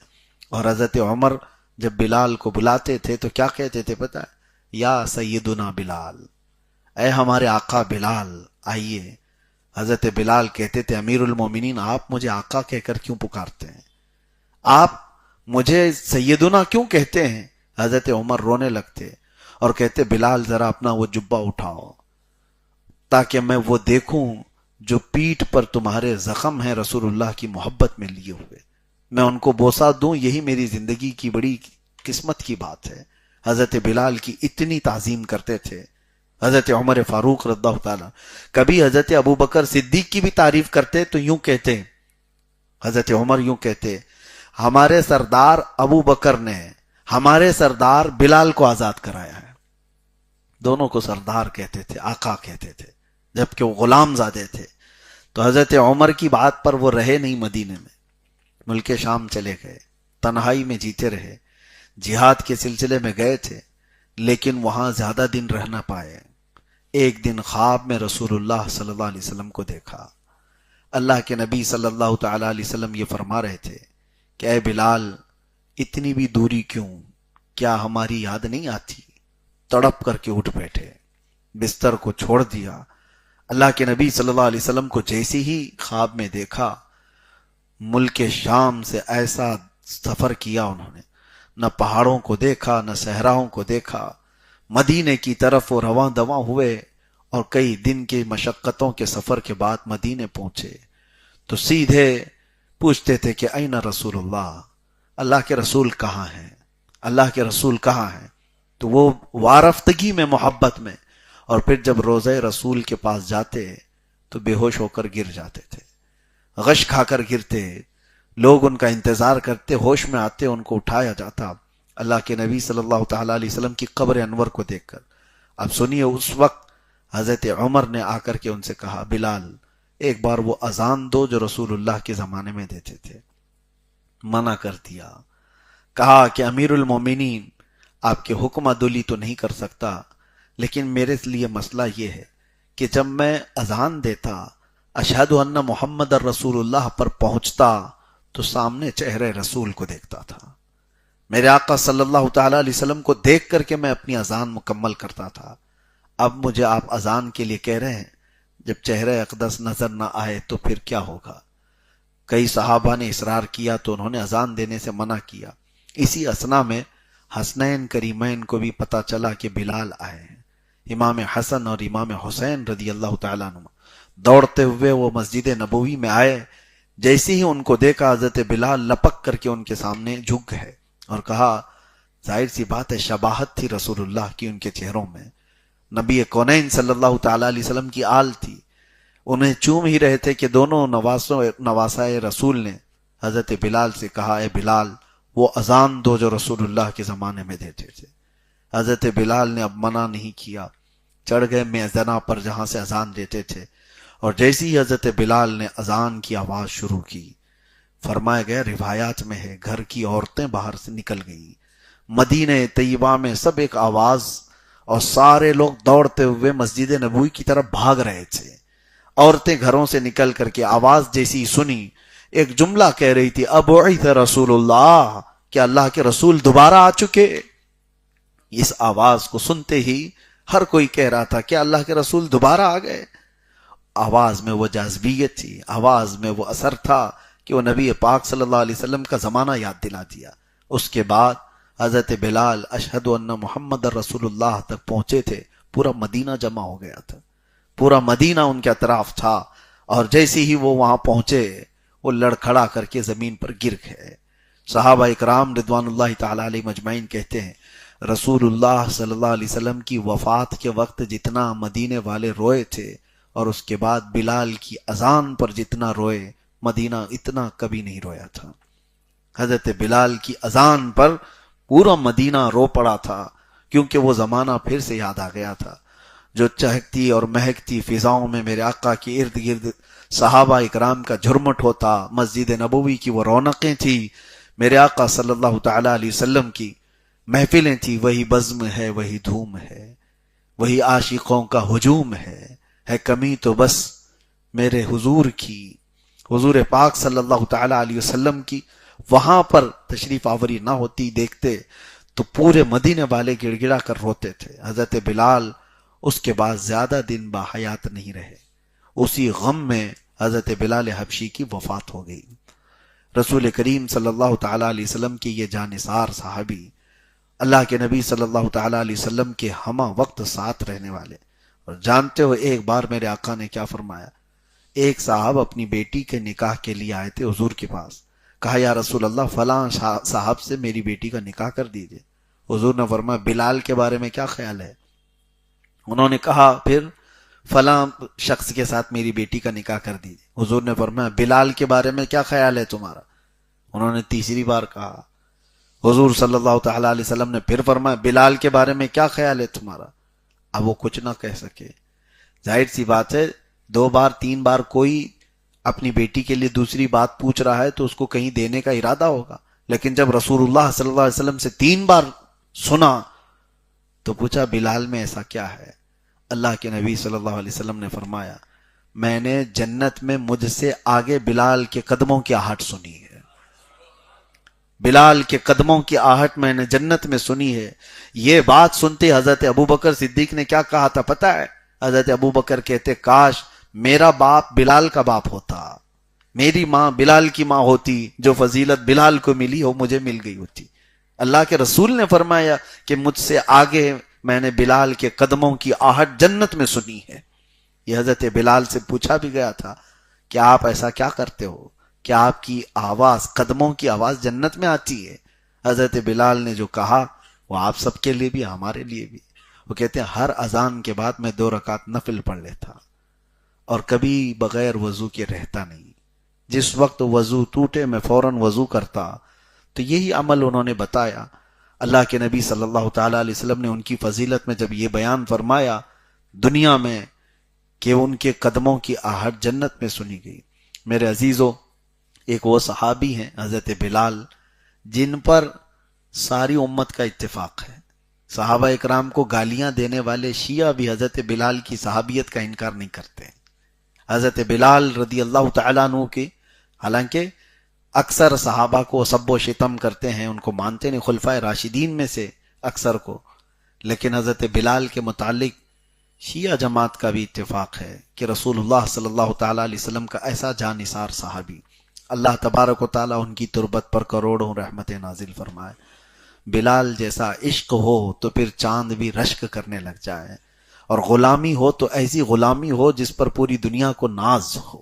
اور حضرت عمر جب بلال کو بلاتے تھے تو کیا کہتے تھے پتہ ہے؟ یا سیدنا بلال، اے ہمارے آقا بلال آئیے۔ حضرت بلال کہتے تھے امیر المومنین آپ مجھے آقا کہہ کر کیوں پکارتے ہیں، آپ مجھے سیدنا کیوں کہتے ہیں؟ حضرت عمر رونے لگتے اور کہتے بلال ذرا اپنا وہ جبہ اٹھاؤ تاکہ میں وہ دیکھوں جو پیٹھ پر تمہارے زخم ہیں رسول اللہ کی محبت میں لیے ہوئے، میں ان کو بوسہ دوں، یہی میری زندگی کی بڑی قسمت کی بات ہے۔ حضرت بلال کی اتنی تعظیم کرتے تھے۔ حضرت عمر فاروق رضی اللہ تعالیٰ کبھی حضرت ابو بکر صدیق کی بھی تعریف کرتے تو یوں کہتے، حضرت عمر یوں کہتے ہمارے سردار ابو بکر نے ہمارے سردار بلال کو آزاد کرایا ہے۔ دونوں کو سردار کہتے تھے، آقا کہتے تھے، جبکہ وہ غلام زادے تھے۔ تو حضرت عمر کی بات پر وہ رہے نہیں، مدینے میں ملک شام چلے گئے، تنہائی میں جیتے رہے، جہاد کے سلسلے میں گئے تھے لیکن وہاں زیادہ دن رہ نہ پائے۔ ایک دن خواب میں رسول اللہ صلی اللہ علیہ وسلم کو دیکھا۔ اللہ کے نبی صلی اللہ تعالی علیہ وسلم یہ فرما رہے تھے کہ اے بلال اتنی بھی دوری کیوں، کیا ہماری یاد نہیں آتی؟ تڑپ کر کے اٹھ بیٹھے، بستر کو چھوڑ دیا۔ اللہ کے نبی صلی اللہ علیہ وسلم کو جیسے ہی خواب میں دیکھا، ملک شام سے ایسا سفر کیا انہوں نے، نہ پہاڑوں کو دیکھا نہ صحراؤں کو دیکھا، مدینے کی طرف وہ رواں دواں ہوئے اور کئی دن کی مشقتوں کے سفر کے بعد مدینے پہنچے تو سیدھے پوچھتے تھے کہ این رسول اللہ، اللہ کے رسول کہاں ہیں، اللہ کے رسول کہاں ہیں؟ تو وہ وارفتگی میں، محبت میں، اور پھر جب روضہ رسول کے پاس جاتے تو بے ہوش ہو کر گر جاتے تھے، غش کھا کر گرتے، لوگ ان کا انتظار کرتے، ہوش میں آتے، ان کو اٹھایا جاتا اللہ کے نبی صلی اللہ تعالیٰ علیہ وسلم کی قبر انور کو دیکھ کر۔ اب سنیے، اس وقت حضرت عمر نے آ کر کے ان سے کہا بلال ایک بار وہ اذان دو جو رسول اللہ کے زمانے میں دیتے تھے۔ منع کر دیا، کہا کہ امیر المومنین آپ کے حکم عدولی تو نہیں کر سکتا، لیکن میرے لیے مسئلہ یہ ہے کہ جب میں اذان دیتا اشہد ان محمد الرسول اللہ پر پہنچتا تو سامنے چہرے رسول کو دیکھتا تھا، میرے آقا صلی اللہ تعالیٰ علیہ وسلم کو دیکھ کر کے میں اپنی اذان مکمل کرتا تھا۔ اب مجھے آپ اذان کے لیے کہہ رہے ہیں، جب چہرہ اقدس نظر نہ آئے تو پھر کیا ہوگا؟ کئی صحابہ نے اصرار کیا تو انہوں نے اذان دینے سے منع کیا۔ اسی اثنا میں حسنین کریمین کو بھی پتا چلا کہ بلال آئے ہیں۔ امام حسن اور امام حسین رضی اللہ تعالیٰ عنہ دوڑتے ہوئے وہ مسجد نبوی میں آئے، جیسے ہی ان کو دیکھا حضرت بلال لپک کر کے ان کے سامنے جھک گئے اور کہا ظاہر سی بات ہے شباہت تھی رسول اللہ کی ان کے چہروں میں، نبی کونین صلی اللہ تعالیٰ علیہ وسلم کی آل تھی، انہیں چوم ہی رہے تھے کہ دونوں نواسائے رسول نے حضرت بلال سے کہا اے بلال وہ اذان دو جو رسول اللہ کے زمانے میں دیتے تھے۔ حضرت بلال نے اب منع نہیں کیا، چڑھ گئے میزنا پر جہاں سے اذان دیتے تھے، اور جیسے ہی حضرت بلال نے اذان کی آواز شروع کی، فرمایا گیا روایات میں ہے گھر کی عورتیں باہر سے نکل گئی، مدینہ طیبہ میں سب ایک آواز، اور سارے لوگ دوڑتے ہوئے مسجد نبوی کی طرف بھاگ رہے تھے۔ عورتیں گھروں سے نکل کر کے آواز جیسی سنی، ایک جملہ کہہ رہی تھی ابعث رسول اللہ، کہ اللہ کے رسول دوبارہ آ چکے۔ اس آواز کو سنتے ہی ہر کوئی کہہ رہا تھا کہ اللہ کے رسول دوبارہ آ گئے۔ آواز میں وہ جاذبیت تھی، آواز میں وہ اثر تھا کہ وہ نبی پاک صلی اللہ علیہ وسلم کا زمانہ یاد دلا دیا۔ اس کے بعد حضرت بلال اشہد ان محمد رسول اللہ تک پہنچے تھے، پورا مدینہ جمع ہو گیا تھا، پورا مدینہ ان کے اطراف تھا، اور جیسے ہی وہ وہاں پہنچے وہ لڑکھڑا کر کے زمین پر گر گئے۔ صحابہ اکرام رضوان اللہ تعالی علیہ مجمعین کہتے ہیں رسول اللہ صلی اللہ علیہ وسلم کی وفات کے وقت جتنا مدینے والے روئے تھے، اور اس کے بعد بلال کی اذان پر جتنا روئے، مدینہ اتنا کبھی نہیں رویا تھا۔ حضرت بلال کی اذان پر پورا مدینہ رو پڑا تھا، کیونکہ وہ زمانہ پھر سے یاد آ گیا تھا جو چہکتی اور مہکتی فضاؤں میں میرے آقا کے ارد گرد صحابہ اکرام کا جھرمٹ ہوتا، مسجد نبوی کی وہ رونقیں تھی، میرے آقا صلی اللہ تعالی علیہ وسلم کی محفلیں تھی، وہی بزم ہے وہی دھوم ہے، وہی عاشقوں کا ہجوم ہے کمی تو بس میرے حضور کی، حضور پاک صلی اللہ تعالی علیہ وسلم کی وہاں پر تشریف آوری نہ ہوتی دیکھتے تو پورے مدینے والے گڑ گڑا کر روتے تھے۔ حضرت بلال اس کے بعد زیادہ دن باحیات نہیں رہے، اسی غم میں حضرت بلال حبشی کی وفات ہو گئی۔ رسول کریم صلی اللہ تعالی علیہ وسلم کی یہ جانثار صحابی، اللہ کے نبی صلی اللہ تعالی علیہ وسلم کے ہمہ وقت ساتھ رہنے والے، اور جانتے ہو ایک بار میرے آقا نے کیا فرمایا؟ ایک صاحب اپنی بیٹی کے نکاح کے لیے آئے تھے حضور کے پاس، کہا یا رسول اللہ فلاں صاحب سے میری بیٹی کا نکاح کر دیجئے۔ حضور نے فرمایا بلال کے بارے میں کیا خیال ہے؟ انہوں نے کہا پھر فلاں شخص کے ساتھ میری بیٹی کا نکاح کر دیجئے۔ حضور نے فرمایا بلال کے بارے میں کیا خیال ہے تمہارا؟ انہوں نے تیسری بار کہا۔ حضور صلی اللہ تعالی علیہ وسلم نے پھر فرمایا بلال کے بارے میں کیا خیال ہے تمہارا؟ اب وہ کچھ نہ کہہ سکے۔ ظاہر سی بات ہے، 2 بار 3 بار کوئی اپنی بیٹی کے لیے دوسری بات پوچھ رہا ہے تو اس کو کہیں دینے کا ارادہ ہوگا، لیکن جب رسول اللہ صلی اللہ علیہ وسلم سے 3 بار سنا تو پوچھا بلال میں ایسا کیا ہے؟ اللہ کے نبی صلی اللہ علیہ وسلم نے فرمایا میں نے جنت میں مجھ سے آگے بلال کے قدموں کی آہٹ سنی ہے، بلال کے قدموں کی آہٹ میں نے جنت میں سنی ہے۔ یہ بات سنتے حضرت ابوبکر صدیق نے کیا کہا تھا پتہ ہے؟ حضرت ابوبکر کہتے کاش میرا باپ بلال کا باپ ہوتا، میری ماں بلال کی ماں ہوتی، جو فضیلت بلال کو ملی ہو مجھے مل گئی ہوتی۔ اللہ کے رسول نے فرمایا کہ مجھ سے آگے میں نے بلال کے قدموں کی آہٹ جنت میں سنی ہے۔ یہ حضرت بلال سے پوچھا بھی گیا تھا کہ آپ ایسا کیا کرتے ہو کہ آپ کی آواز، قدموں کی آواز جنت میں آتی ہے؟ حضرت بلال نے جو کہا وہ آپ سب کے لیے بھی ہمارے لیے بھی۔ وہ کہتے ہیں ہر اذان کے بعد میں 2 رکعت نفل پڑھ لیتا اور کبھی بغیر وضو کے رہتا نہیں، جس وقت وضو ٹوٹے میں فوراً وضو کرتا۔ تو یہی عمل انہوں نے بتایا۔ اللہ کے نبی صلی اللہ تعالی علیہ وسلم نے ان کی فضیلت میں جب یہ بیان فرمایا دنیا میں کہ ان کے قدموں کی آہٹ جنت میں سنی گئی۔ میرے عزیزو، ایک وہ صحابی ہیں حضرت بلال جن پر ساری امت کا اتفاق ہے۔ صحابہ اکرام کو گالیاں دینے والے شیعہ بھی حضرت بلال کی صحابیت کا انکار نہیں کرتے۔ حضرت بلال رضی اللہ تعالیٰ عنہ کی، حالانکہ اکثر صحابہ کو سب و شتم کرتے ہیں، ان کو مانتے نہیں، خلفائے راشدین میں سے اکثر کو، لیکن حضرت بلال کے متعلق شیعہ جماعت کا بھی اتفاق ہے کہ رسول اللہ صلی اللہ تعالیٰ علیہ وسلم کا ایسا جانثار صحابی، اللہ تبارک و تعالیٰ ان کی تربت پر کروڑوں رحمتیں نازل فرمائے۔ بلال جیسا عشق ہو تو پھر چاند بھی رشک کرنے لگ جائے، اور غلامی ہو تو ایسی غلامی ہو جس پر پوری دنیا کو ناز ہو۔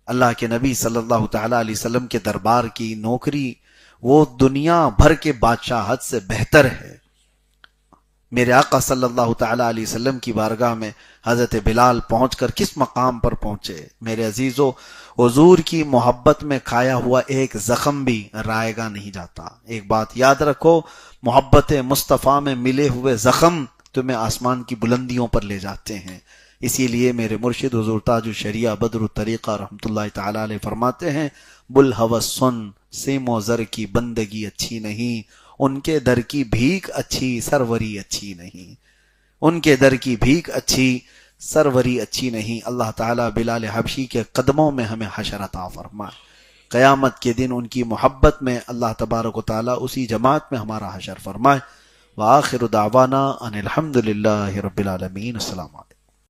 اللہ کے نبی صلی اللہ تعالیٰ علیہ وسلم کے دربار کی نوکری وہ دنیا بھر کے بادشاہت سے بہتر ہے۔ میرے آقا صلی اللہ تعالیٰ علیہ وسلم کی بارگاہ میں حضرت بلال پہنچ کر کس مقام پر پہنچے؟ میرے عزیزو، حضور کی محبت میں کھایا ہوا ایک زخم بھی رائے گا نہیں جاتا۔ ایک بات یاد رکھو، محبت مصطفیٰ میں ملے ہوئے زخم تمہیں آسمان کی بلندیوں پر لے جاتے ہیں۔ اسی لیے میرے مرشد حضور تاج الشریعہ بدر الطریقہ رحمۃ اللہ تعالیٰ علیہ فرماتے ہیں بلہوس سن سیم و زر کی بندگی اچھی نہیں، ان کے در کی بھیک اچھی سروری اچھی نہیں، ان کے در کی بھیک اچھی سروری اچھی نہیں۔ اللہ تعالیٰ بلال حبشی کے قدموں میں ہمیں حشر عطا فرمائے، قیامت کے دن ان کی محبت میں اللہ تبارک و تعالیٰ اسی جماعت میں ہمارا حشر فرمائے۔ وآخر دعوانا ان الحمد للہ رب العالمین۔ السلام علیکم۔